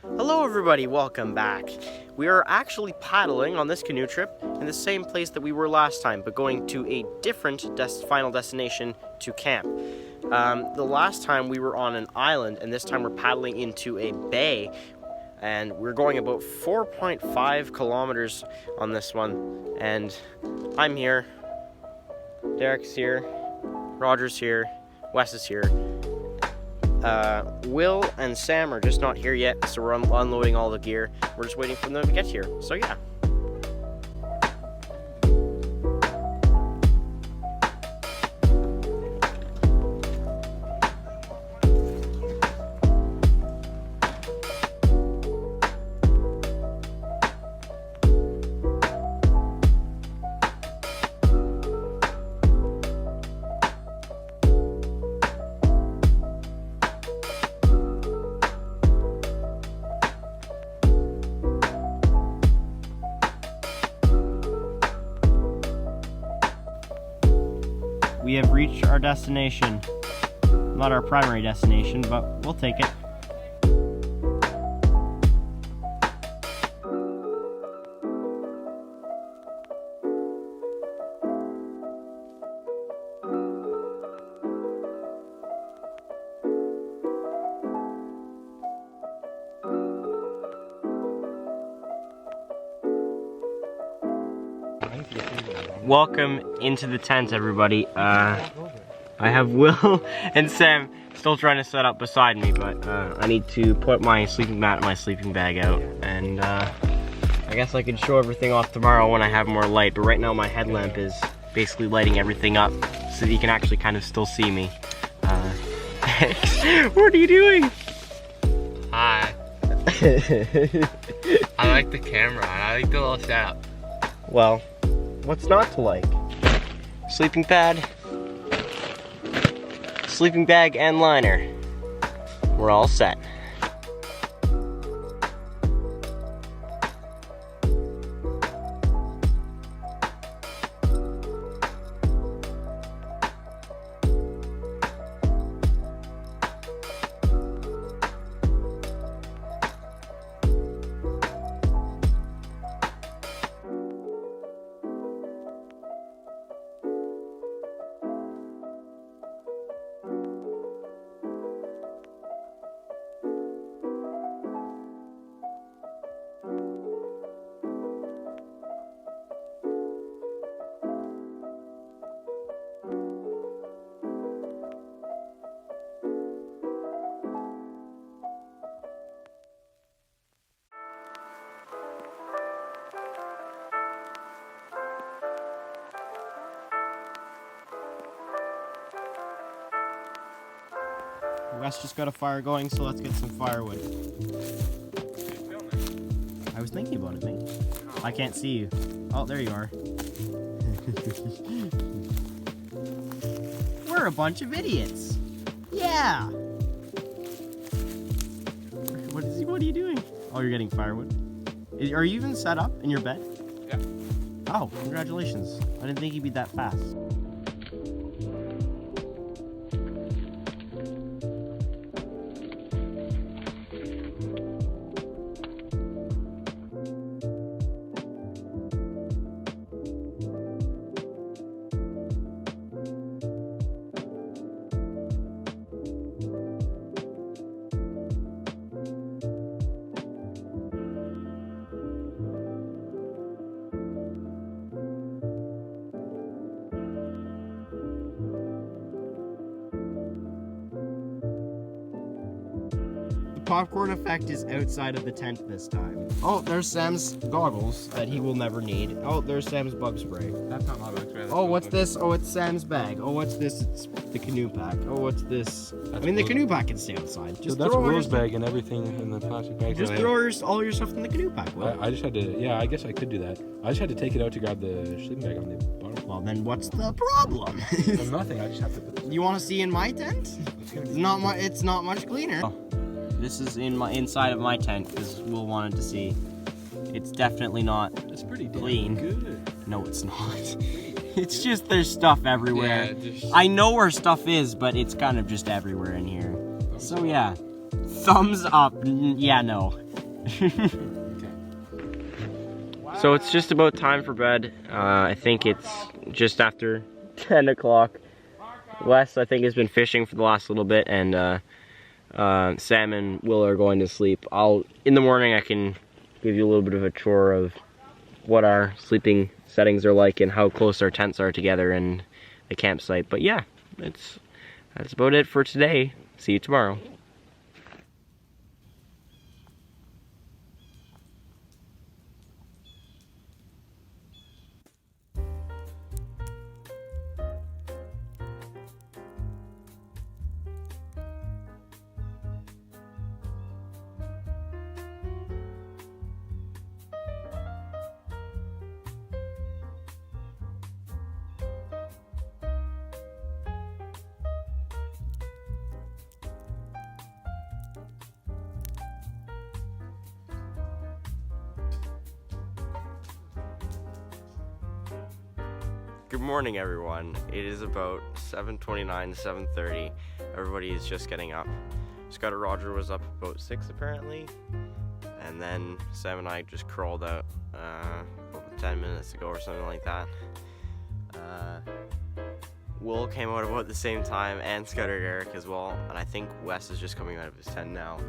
Hello everybody, welcome back. We are actually paddling on this canoe trip in the same place that we were last time, but going to a different final destination to camp. The last time we were on an island, and this time we're paddling into a bay, and we're going about 4.5 kilometers on this one. And I'm here, Derek's here, Roger's here, Wes is here. Will and Sam are just not here yet, so we're unloading all the gear. We're just waiting for them to get here. So yeah. We have reached our destination. Not our primary destination, but we'll take it. Welcome into the tent, everybody. I have Will and Sam still trying to set up beside me, but I need to put my sleeping mat and my sleeping bag out, and I guess I can show everything off tomorrow when I have more light, but right now my headlamp is basically lighting everything up so that you can actually kind of still see me. What are you doing? Hi. I like the camera, I like the little setup. Well, what's not to like? Sleeping pad, sleeping bag, and liner. We're all set. Wes just got a fire going, so let's get some firewood. I was thinking about it, mate. I can't see you. Oh, there you are. We're a bunch of idiots. Yeah. What are you doing? Oh, you're getting firewood. Are you even set up in your bed? Yeah. Oh, congratulations. I didn't think you'd be that fast. Popcorn effect is outside of the tent this time. Oh, there's Sam's goggles that he will never need. Oh, there's Sam's bug spray. That's not my bug spray. Oh, what's this? Oh, it's Sam's bag. Oh, what's this? It's the canoe pack. Oh, what's this? The canoe pack can stay outside. Just that's Will's bag and everything in the plastic bag. Just throw all your stuff in the canoe pack, Will. I just had to, yeah, I guess I could do that. I just had to take it out to grab the sleeping bag on the bottom. Well, then what's the problem? Nothing, I just have to... You want to see in my tent? It's not much cleaner. Oh. This is inside of my tent because Will wanted to see. It's definitely not It's pretty clean. Good. No, it's not. It's just there's stuff everywhere. Yeah, I know where stuff is, but it's kind of just everywhere in here. So yeah, thumbs up. Yeah, no. So it's just about time for bed. I think it's just after 10 o'clock. Wes, I think, has been fishing for the last little bit, and Sam and Will are going to sleep. In the morning, I can give you a little bit of a tour of what our sleeping settings are like and how close our tents are together in the campsite. But yeah, that's about it for today. See you tomorrow. Good morning, everyone. It is about 7:29 to 7:30. Everybody is just getting up. Scott Roger was up about 6 apparently, and then Sam and I just crawled out about 10 minutes ago or something like that. Will came out about the same time, and Scudder Eric as well, and I think Wes is just coming out of his tent now.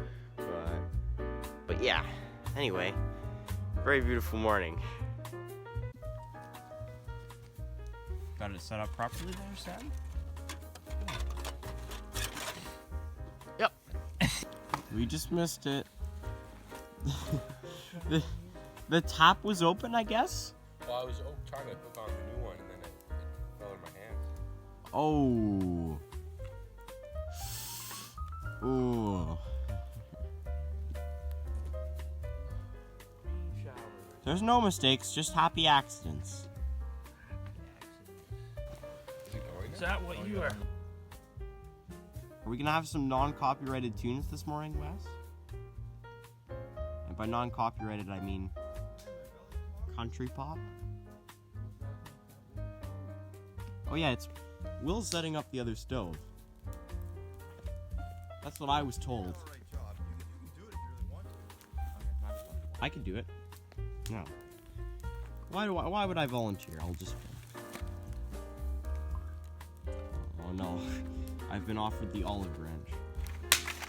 But yeah, anyway, very beautiful morning. Got it set up properly there, Sam? Yep. We just missed it. the tap was open, I guess? Well, I was trying to hook on the new one, and then it fell in my hands. Oh. Ooh. There's no mistakes, just happy accidents. Is that what you are? Are we gonna have some non-copyrighted tunes this morning, Wes? And by non-copyrighted, I mean country pop. Oh yeah, it's Will's setting up the other stove. That's what I was told. I could do it. No. Why would I volunteer? I'll just. Oh no, I've been offered the olive branch.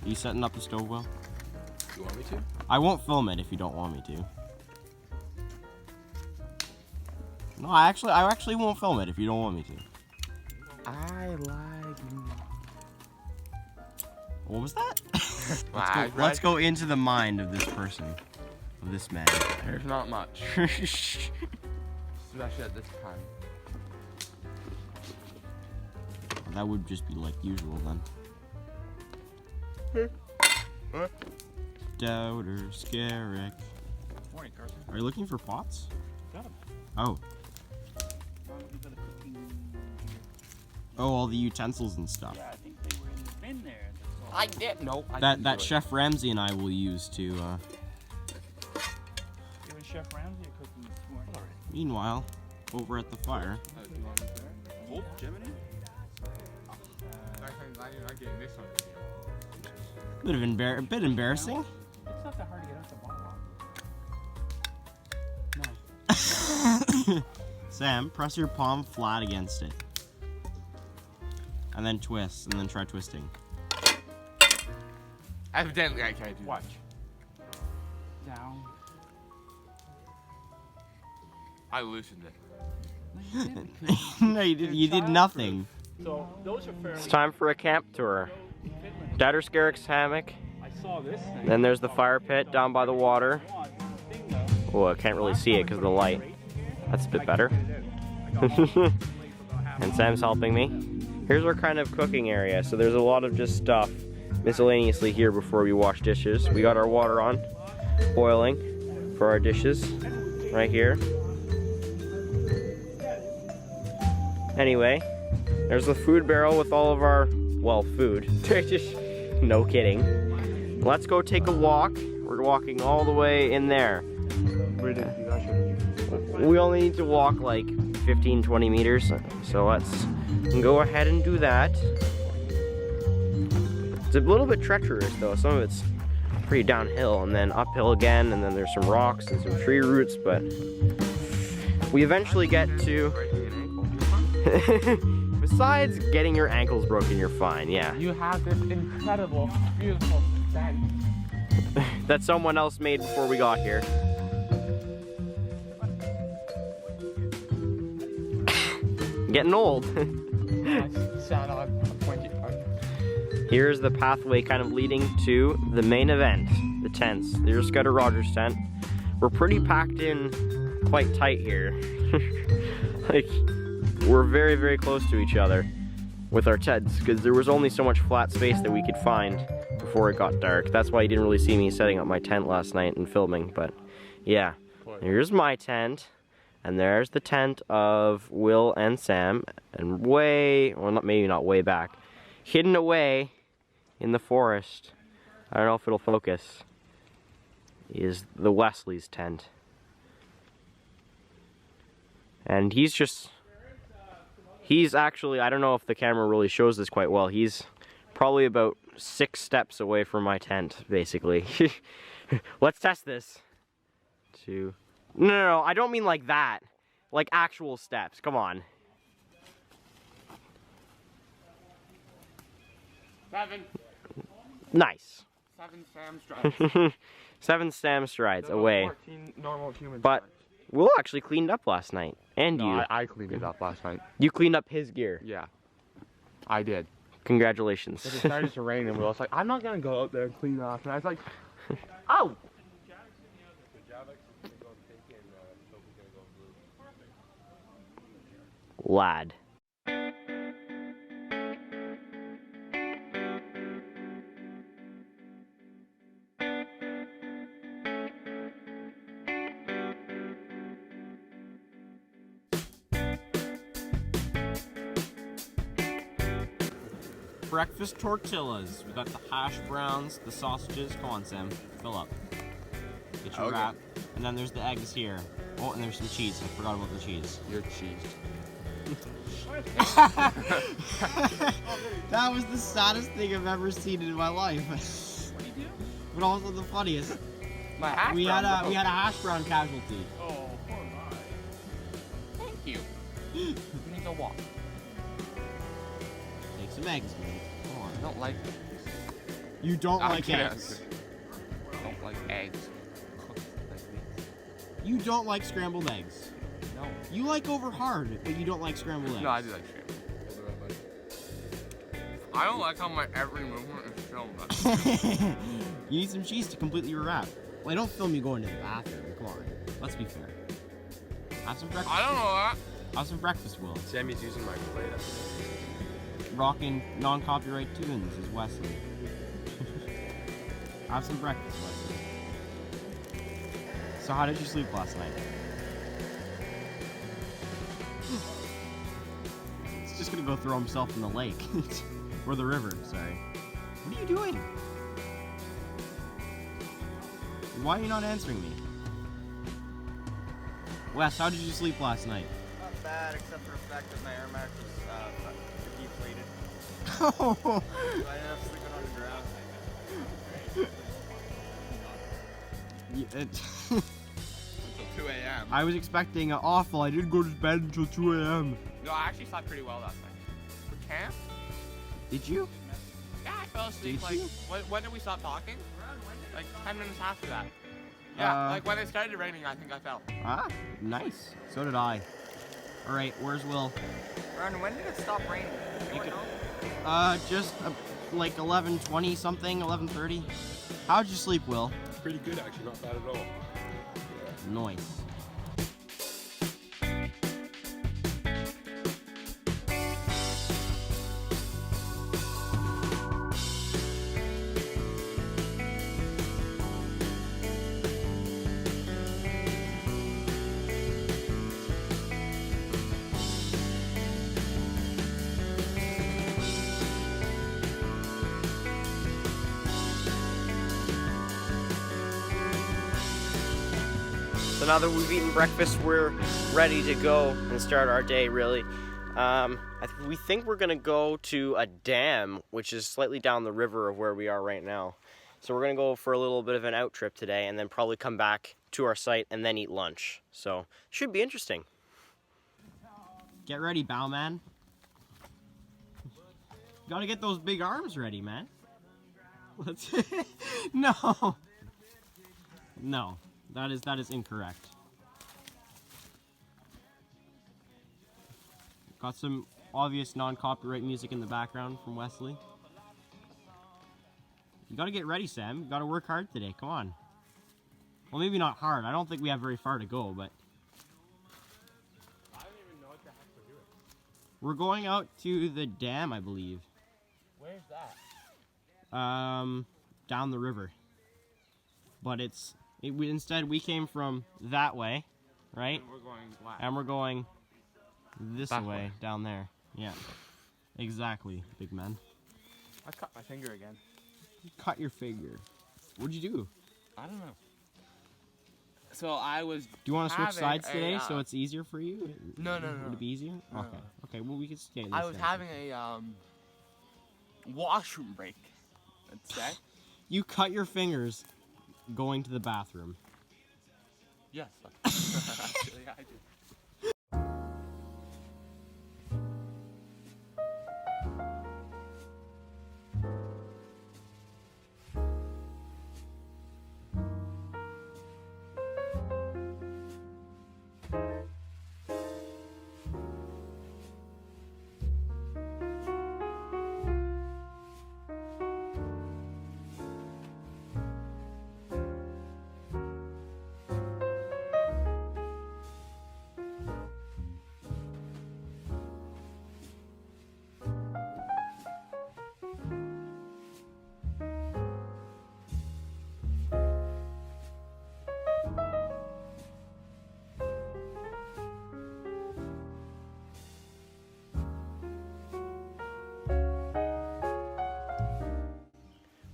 Are you setting up the stove, Will? You want me to? I won't film it if you don't want me to. No, I actually won't film it if you don't want me to. I like you. What was that? Let's go into the mind of this person, of this man. There's not much. Especially at this time. That would just be like usual then. Doubter, Scarrick. Morning, Carson. Are you looking for pots? Got 'em. Oh. Oh, all the utensils and stuff. Yeah, I think they were in the bin there. I did. Nope. That Chef Ramsay and I will use to. It was Chef Ramsay cooking this morning. Meanwhile, over at the fire. Oh, Jammy? I'm getting this on video. A bit embarrassing. It's not that hard to get out the bottom. No. Sam, press your palm flat against it. And then twist, and then try twisting. Evidently, I can't do Watch. Down. I loosened it. No, you didn't. No, you did nothing. So those are fairly. It's time for a camp tour. Dadder Scarrick's hammock. I saw this thing. Then there's the fire pit down by the water. Oh, I can't really see it because of the light. That's a bit better. And Sam's helping me. Here's our kind of cooking area. So there's a lot of just stuff miscellaneously here before we wash dishes. We got our water on, boiling for our dishes right here. Anyway, there's the food barrel with all of our, well, food. No kidding. Let's go take a walk. We're walking all the way in there. We only need to walk like 15-20 meters, so let's go ahead and do that. It's a little bit treacherous though. Some of it's pretty downhill, and then uphill again, and then there's some rocks and some tree roots, but we eventually get to... Besides getting your ankles broken, you're fine, yeah. You have this incredible, beautiful scent. That someone else made before we got here. Getting old. Sat on a pointy part. Here's the pathway kind of leading to the main event, the tents. There's Scudder Rogers' tent. We're pretty packed in quite tight here. Like, we're very, very close to each other with our tents because there was only so much flat space that we could find before it got dark. That's why you didn't really see me setting up my tent last night and filming, but yeah. Here's my tent, and there's the tent of Will and Sam, and way, well, maybe not way back, hidden away in the forest, I don't know if it'll focus, is the Wesley's tent. And he's actually, I don't know if the camera really shows this quite well, he's probably about 6 steps away from my tent, basically. Let's test this. 2. No, I don't mean like that. Like actual steps, come on. 7. Nice. 7 Sam strides. 7 Sam strides away. 14 normal human But strides. Will actually cleaned up last night. And you. I cleaned it up last night. You cleaned up his gear. Yeah. I did. Congratulations. It started to rain and Will was like, I'm not gonna go out there and clean off. And I was like, oh! Lad. Breakfast tortillas. We got the hash browns, the sausages. Come on, Sam. Fill up. Get your wrap. And then there's the eggs here. Oh, and there's some cheese. I forgot about the cheese. You're cheese. That was the saddest thing I've ever seen in my life. What do you do? But also the funniest. My hash We had brown a hash brown casualty. Oh, poor guy. Thank you. We need to walk. Take some eggs, man. Come on. I don't like You don't I'm like kidding. eggs. I don't like eggs. Cooked like this. You don't like scrambled eggs. No. You like over hard, but you don't like scrambled eggs. No, I do like shit. I don't like how my every movement is filmed. You need some cheese to completely your wrap. Well, I don't film you going to the bathroom. Come on. Let's be fair. Have some breakfast. I don't know that. Have some breakfast, Will. Sammy's using my plate. Rocking non-copyright tunes is Wesley. Have some breakfast, Wesley. So how did you sleep last night? He's just gonna go throw himself in the lake. Or the river, sorry. What are you doing? Why are you not answering me? Wes, how did you sleep last night? Not bad, except for the fact that my air mattress deflated. Oh, So I ended up sleeping on the ground. Until 2 a.m. I was expecting an awful. I didn't go to bed until 2 a.m. No, I actually slept pretty well last night. For camp? Did you? Yeah, I fell asleep. Did Like, you? when did we stop talking? Like 10 minutes after that. Yeah, like when it started raining, I think I fell. Ah, nice. So did I. All right, where's Will? Ron, when did it stop raining? You could- Just like 11:20 something, 11:30. How'd you sleep, Will? Pretty good, actually. Not bad at all. Nice. So now that we've eaten breakfast, we're ready to go and start our day, really. We think we're gonna go to a dam, which is slightly down the river of where we are right now. So we're gonna go for a little bit of an out trip today and then probably come back to our site and then eat lunch. So should be interesting. Get ready, Bowman. You gotta get those big arms ready, man. Let's no. No, that is incorrect. Got some obvious non-copyright music in the background from Wesley. You gotta get ready, Sam. You gotta work hard today. Come on. Well, maybe not hard. I don't think we have very far to go, but I don't even know what the heck we're doing. we're going out to the dam, I believe. Where's that? Down the river. But instead we came from that way, right? And we're going left. And we're going this That way, way. down there. Yeah. Exactly, big man. I cut my finger again. Cut your finger. What'd you do? I don't know. So I was. Do you want to switch having sides a, today so it's easier for you? No, no, Would no. it be easier? No. Okay. Okay, well, we can stay this I was way. having a washroom break. Let's say. You cut your fingers going to the bathroom. Yes. Actually, I do.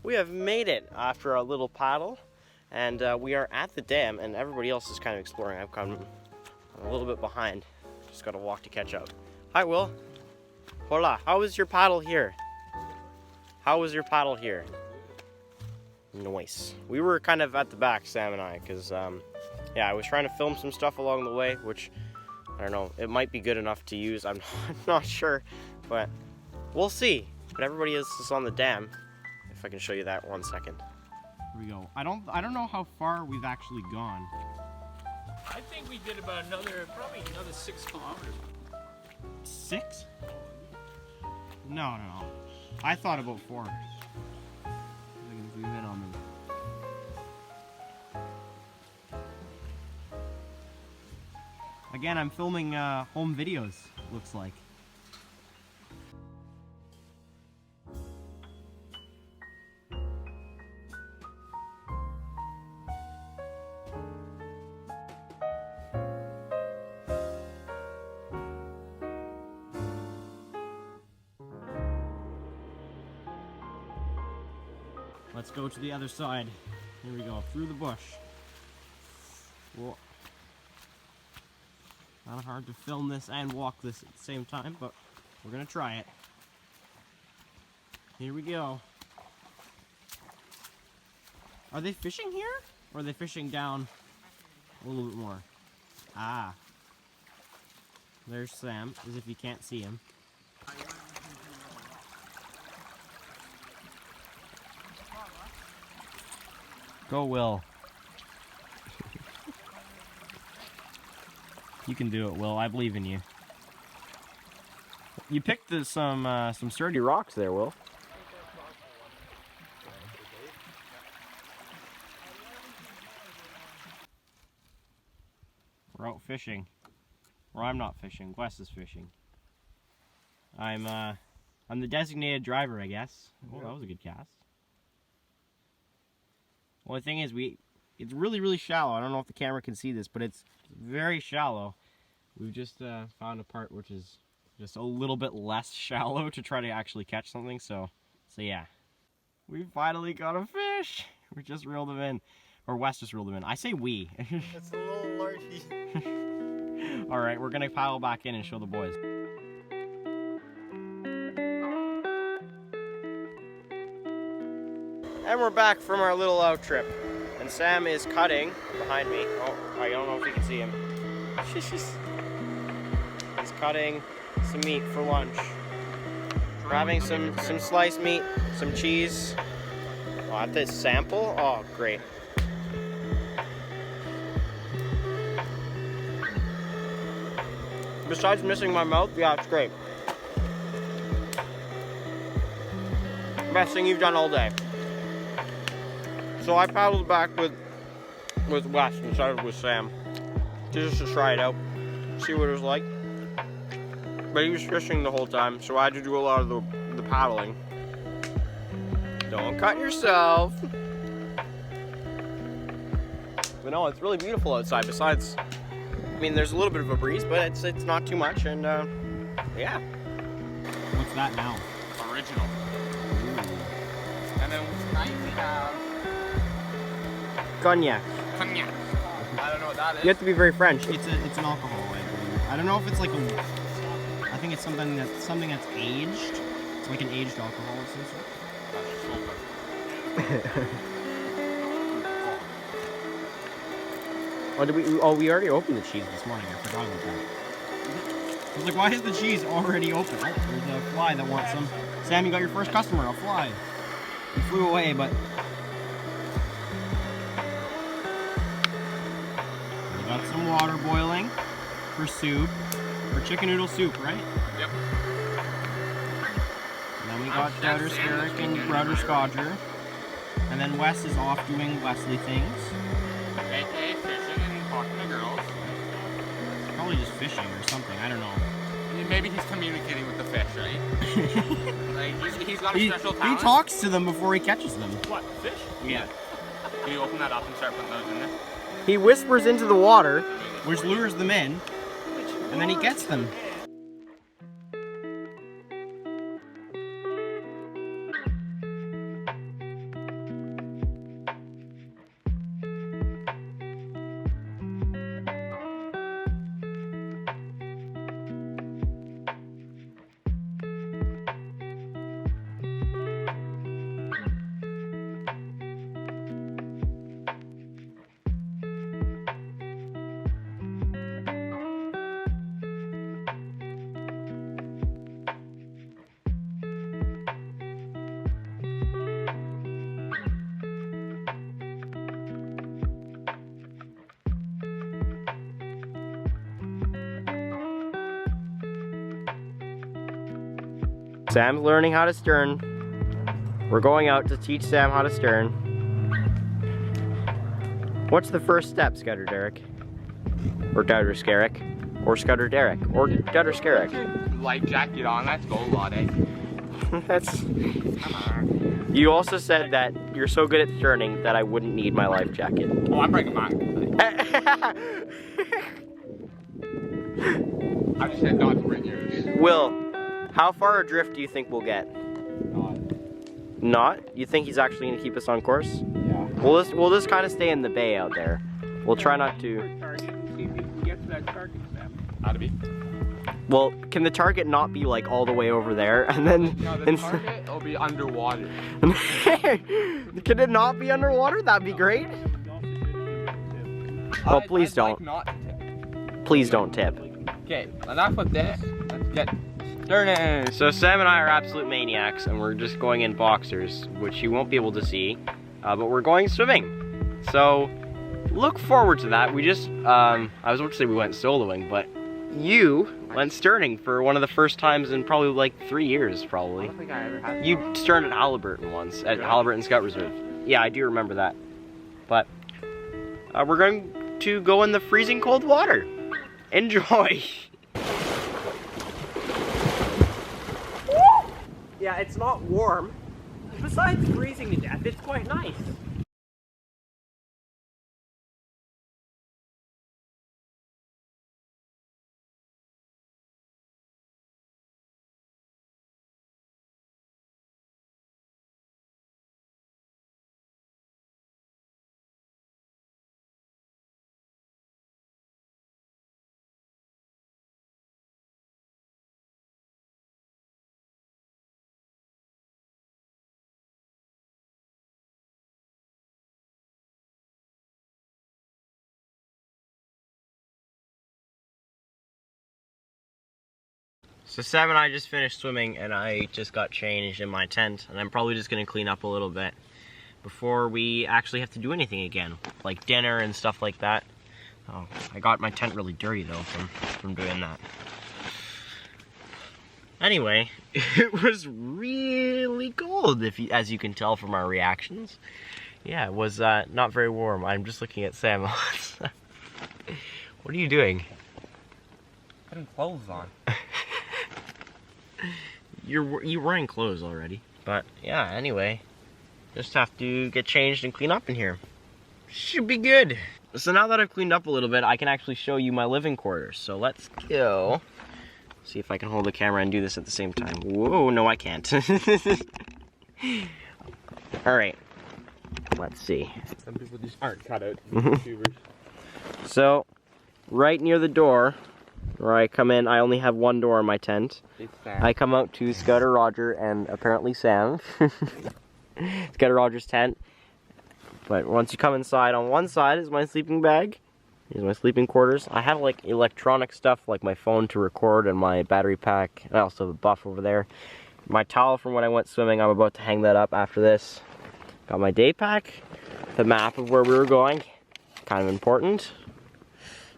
We have made it after a little paddle, and we are at the dam, and everybody else is kind of exploring. I've come a little bit behind. Just got to walk to catch up. Hi, Will. Hola. How was your paddle here? How was your paddle here? Nice. We were kind of at the back, Sam and I, because, yeah, I was trying to film some stuff along the way, which, I don't know, it might be good enough to use. I'm not sure, but we'll see. But everybody else is on the dam. If I can show you that 1 second. Here we go. I don't know how far we've actually gone. I think we did about probably another 6 kilometers. 6? No. I thought about 4. I can zoom in on them. Again, I'm filming home videos, looks like. Let's go to the other side. Here we go, through the bush. Whoa. Kind of hard to film this and walk this at the same time, but we're gonna try it. Here we go. Are they fishing here? Or are they fishing down a little bit more? Ah. There's Sam, as if you can't see him. Go, Will. You can do it, Will. I believe in you. You picked some sturdy rocks there, Will. We're out fishing. Or I'm not fishing. Wes is fishing. I'm the designated driver, I guess. Oh, that was a good cast. Well, the thing is, it's really, really shallow. I don't know if the camera can see this, but it's very shallow. We've just found a part which is just a little bit less shallow to try to actually catch something. So yeah. We finally got a fish. We just reeled him in. Or Wes just reeled him in. I say we. It's a little largy. Alright, we're going to paddle back in and show the boys. And we're back from our little out trip. And Sam is cutting behind me. Oh, I don't know if you can see him. He's cutting some meat for lunch. We're having some sliced meat, some cheese. Oh, at this sample? Oh, great. Besides missing my mouth, yeah, it's great. Best thing you've done all day. So I paddled back with Wes instead of with Sam, just to try it out, see what it was like. But he was fishing the whole time, so I had to do a lot of the paddling. Don't cut yourself. But no, it's really beautiful outside. Besides, I mean, there's a little bit of a breeze, but it's not too much, and yeah. What's that now? Original. And then tonight we have Cognac. cognac. I don't know what that is. You have to be very French. It's an alcohol, I believe. I don't know if it's like a. I think it's something that's aged. It's like an aged alcohol of some sort. We already opened the cheese this morning. I forgot about that. I was like, why is the cheese already open? Oh, there's a fly that wants some. Sam, you got your first customer, a fly. He flew away, but. We got some water boiling for soup. For chicken noodle soup, right? Yep. And then we got Chowder Scarrick and Brother Scodger. And then Wes is off doing Wesley things. AKA fishing and talking to girls. Probably just fishing or something, I don't know. Maybe he's communicating with the fish, right? Like, he's got a special He talent. talks to them before he catches them. What, fish? Yeah. Can you open that up and start putting those in there? He whispers into the water. Which lures them in, and then he gets them. Sam's learning how to stern. We're going out to teach Sam how to stern. What's the first step, Scudder Derek? Or Dowder Scarrick? Or Scudder Derek? Or Dowder Scarrick? Life jacket on, let's go, Lottie. That's... Come on. You also said that you're so good at sterning that I wouldn't need my life jacket. Oh, I'm breaking mine. I just said not to bring yours. Will, how far adrift do you think we'll get? Not? You think he's actually going to keep us on course? Yeah. We'll just kind of stay in the bay out there. We'll try not to... How to be? Well, can the target not be like all the way over there and then... No, the target will be underwater. Can it not be underwater? That'd be great. Oh, please I'd don't. like not to tip. Please don't tip. Okay, enough with this. Let's get started. So Sam and I are absolute maniacs, and we're just going in boxers, which you won't be able to see, but we're going swimming. So look forward to that. We just, I was about to say we went soloing, but you went sterning for one of the first times in probably like 3 years, probably. I don't think I ever had. You sterned at Halliburton once, at Halliburton Scout Reserve. Yeah, I do remember that. But we're going to go in the freezing cold water. Enjoy. Yeah, it's not warm. Besides freezing to death, it's quite nice. So Sam and I just finished swimming and I just got changed in my tent, and I'm probably just gonna clean up a little bit before we actually have to do anything again, like dinner and stuff like that. Oh, I got my tent really dirty though from doing that. Anyway, it was really cold, as you can tell from our reactions. Yeah, it was not very warm. I'm just looking at Sam. What are you doing? Putting clothes on. You're wearing clothes already. But yeah, anyway, just have to get changed and clean up in here. Should be good. So now that I've cleaned up a little bit, I can actually show you my living quarters. So let's go. See if I can hold the camera and do this at the same time. Whoa, no I can't. Alright, let's see. Some people just aren't cut out to be YouTubers. So, right near the door, where I come in, I only have one door in my tent. I come out to Scouter Roger and apparently Sam. Scouter Roger's tent. But once you come inside, on one side is my sleeping bag. Here's my sleeping quarters. I have like electronic stuff like my phone to record and my battery pack. And I also have a buff over there. My towel from when I went swimming, I'm about to hang that up after this. Got my day pack, the map of where we were going, kind of important.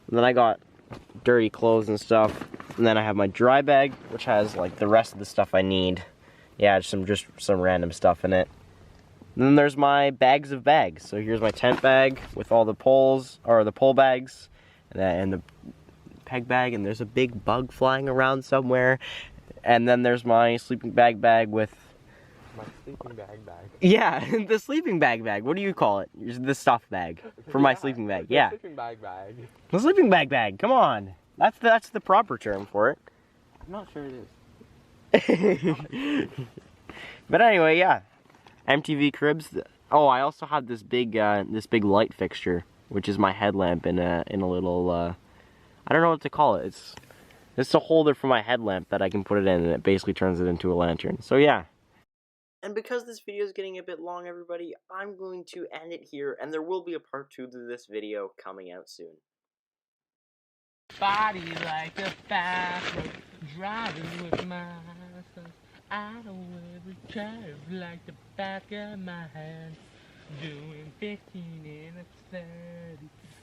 And then I got dirty clothes and stuff. And then I have my dry bag, which has like the rest of the stuff I need. Yeah, just some random stuff in it. And then there's my bags of bags. So here's my tent bag with all the poles, or the pole bags, and the peg bag, and there's a big bug flying around somewhere. And then there's my sleeping bag with... My sleeping bag. Yeah, the sleeping bag. What do you call it? The stuff bag for my sleeping bag. Yeah. The sleeping bag. The sleeping bag. Come on. That's the proper term for it. I'm not sure it is. But anyway, yeah. MTV cribs. Oh, I also have this big light fixture, which is my headlamp in a little I don't know what to call it. It's a holder for my headlamp that I can put it in, and it basically turns it into a lantern. So yeah. And because this video is getting a bit long, everybody, I'm going to end it here, and there will be a part 2 to this video coming out soon. Body like a fast road, driving with my son. I know every curve like the back of my hand. Doing 15 in a 30,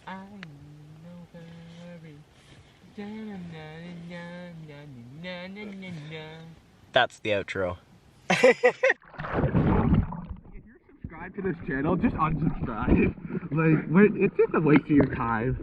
I ain't no hurry. That's the outro. If you're subscribed to this channel, just unsubscribe. Like, it's just a waste of your time.